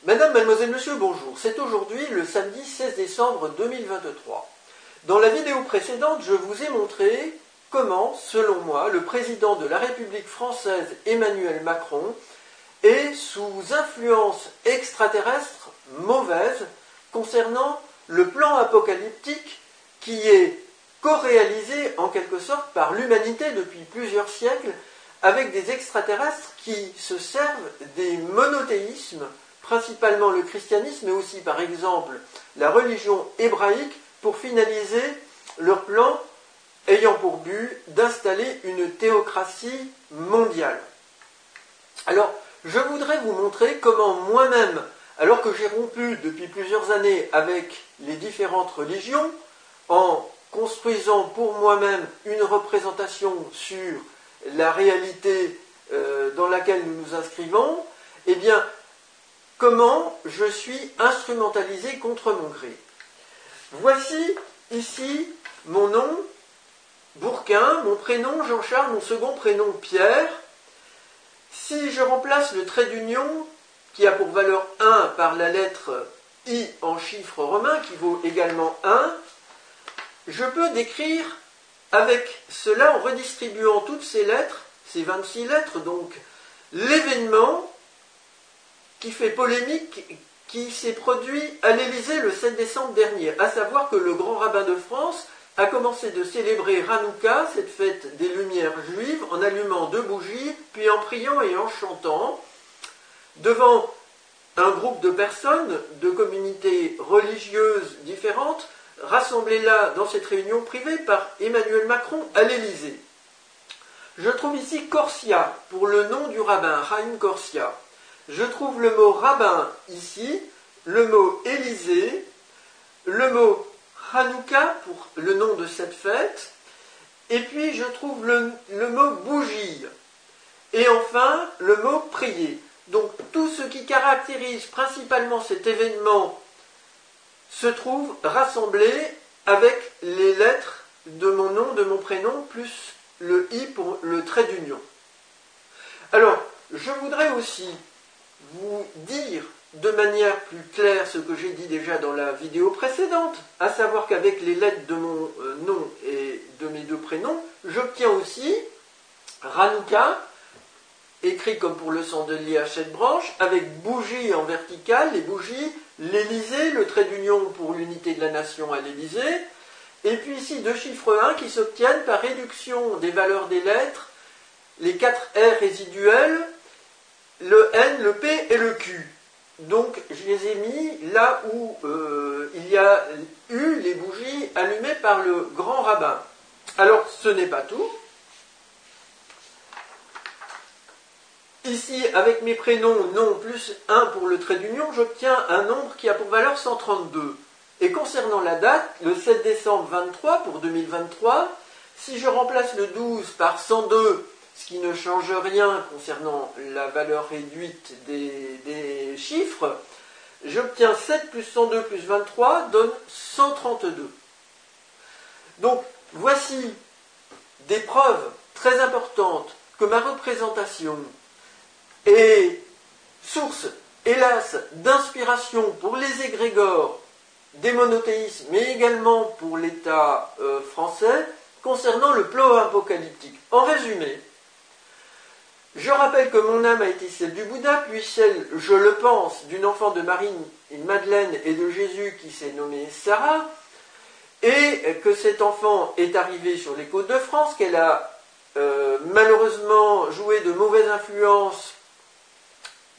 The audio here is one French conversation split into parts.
Madame, mademoiselle, monsieur, bonjour. C'est aujourd'hui le samedi 16 décembre 2023. Dans la vidéo précédente, je vous ai montré comment, selon moi, le président de la République française, Emmanuel Macron, est sous influence extraterrestre mauvaise concernant le plan apocalyptique qui est co-réalisé en quelque sorte par l'humanité depuis plusieurs siècles avec des extraterrestres qui se servent des monothéismes, principalement le christianisme, mais aussi par exemple la religion hébraïque, pour finaliser leur plan ayant pour but d'installer une théocratie mondiale. Alors, je voudrais vous montrer comment moi-même, alors que j'ai rompu depuis plusieurs années avec les différentes religions, en construisant pour moi-même une représentation sur la réalité dans laquelle nous nous inscrivons, eh bien, comment je suis instrumentalisé contre mon gré. Voici ici mon nom, Bourquin, mon prénom Jean-Charles, mon second prénom Pierre. Si je remplace le trait d'union, qui a pour valeur 1 par la lettre I en chiffre romain, qui vaut également 1, je peux décrire avec cela, en redistribuant toutes ces lettres, ces 26 lettres, donc l'événement qui fait polémique, qui s'est produit à l'Élysée le 7 décembre dernier, à savoir que le grand rabbin de France a commencé de célébrer Hanouka, cette fête des Lumières juives, en allumant 2 bougies, puis en priant et en chantant, devant un groupe de personnes, de communautés religieuses différentes, rassemblées là dans cette réunion privée par Emmanuel Macron à l'Élysée. Je trouve ici Corsia, pour le nom du rabbin, Chaim Corsia. Je trouve le mot rabbin ici, le mot Élysée, le mot Hanouka pour le nom de cette fête, et puis je trouve le mot bougie, et enfin le mot prier. Donc tout ce qui caractérise principalement cet événement se trouve rassemblé avec les lettres de mon nom, de mon prénom, plus le I pour le trait d'union. Alors, je voudrais aussi vous dire de manière plus claire ce que j'ai dit déjà dans la vidéo précédente, à savoir qu'avec les lettres de mon nom et de mes 2 prénoms, j'obtiens aussi Hanouka, écrit comme pour le chandelier à 7 branches, avec bougie en verticale, les bougies, l'Élysée, le trait d'union pour l'unité de la nation à l'Élysée, et puis ici 2 chiffres 1 qui s'obtiennent par réduction des valeurs des lettres, les 4 R résiduels, le N, le P et le Q. Donc je les ai mis là où il y a eu les bougies allumées par le grand rabbin. Alors ce n'est pas tout. Ici, avec mes prénoms, nom plus 1 pour le trait d'union, j'obtiens un nombre qui a pour valeur 132. Et concernant la date, le 7 décembre 23 pour 2023, si je remplace le 12 par 102, ce qui ne change rien concernant la valeur réduite des chiffres, j'obtiens 7 plus 102 plus 23 donne 132. Donc, voici des preuves très importantes que ma représentation est source, hélas, d'inspiration pour les égrégores des monothéismes, mais également pour l'État français, concernant le plan apocalyptique. En résumé, je rappelle que mon âme a été celle du Bouddha, puis celle, je le pense, d'une enfant de Marie et Madeleine et de Jésus qui s'est nommée Sarah, et que cet enfant est arrivé sur les côtes de France, qu'elle a malheureusement joué de mauvaises influences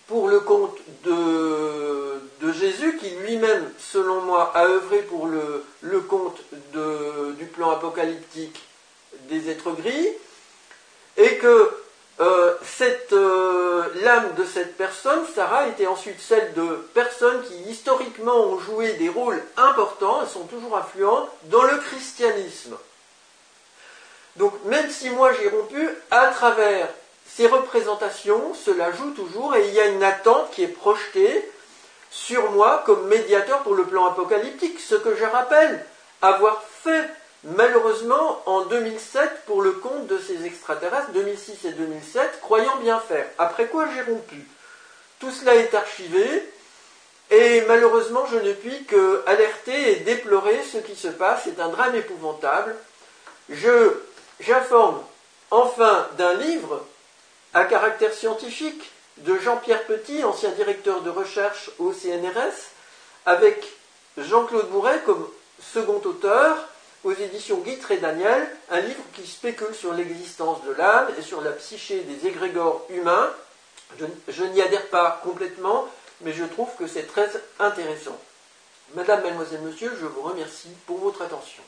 pour le compte de Jésus, qui lui-même, selon moi, a œuvré pour le compte du plan apocalyptique des êtres gris, et que l'âme de cette personne, Sarah, était ensuite celle de personnes qui historiquement ont joué des rôles importants, elles sont toujours influentes, dans le christianisme. Donc même si moi j'ai rompu, à travers ces représentations, cela joue toujours, et il y a une attente qui est projetée sur moi comme médiateur pour le plan apocalyptique, ce que je rappelle avoir fait malheureusement en 2007 pour le compte de ces extraterrestres, 2006 et 2007, croyant bien faire. Après quoi j'ai rompu. Tout cela est archivé, Et malheureusement, je ne puis que alerter et déplorer ce qui se passe. C'est un drame épouvantable. J'informe enfin d'un livre à caractère scientifique de Jean-Pierre Petit, ancien directeur de recherche au CNRS, avec Jean-Claude Bourret comme second auteur, aux éditions Guittre et Daniel, un livre qui spécule sur l'existence de l'âme et sur la psyché des égrégores humains. Je n'y adhère pas complètement, mais je trouve que c'est très intéressant. Madame, mademoiselle, monsieur, je vous remercie pour votre attention.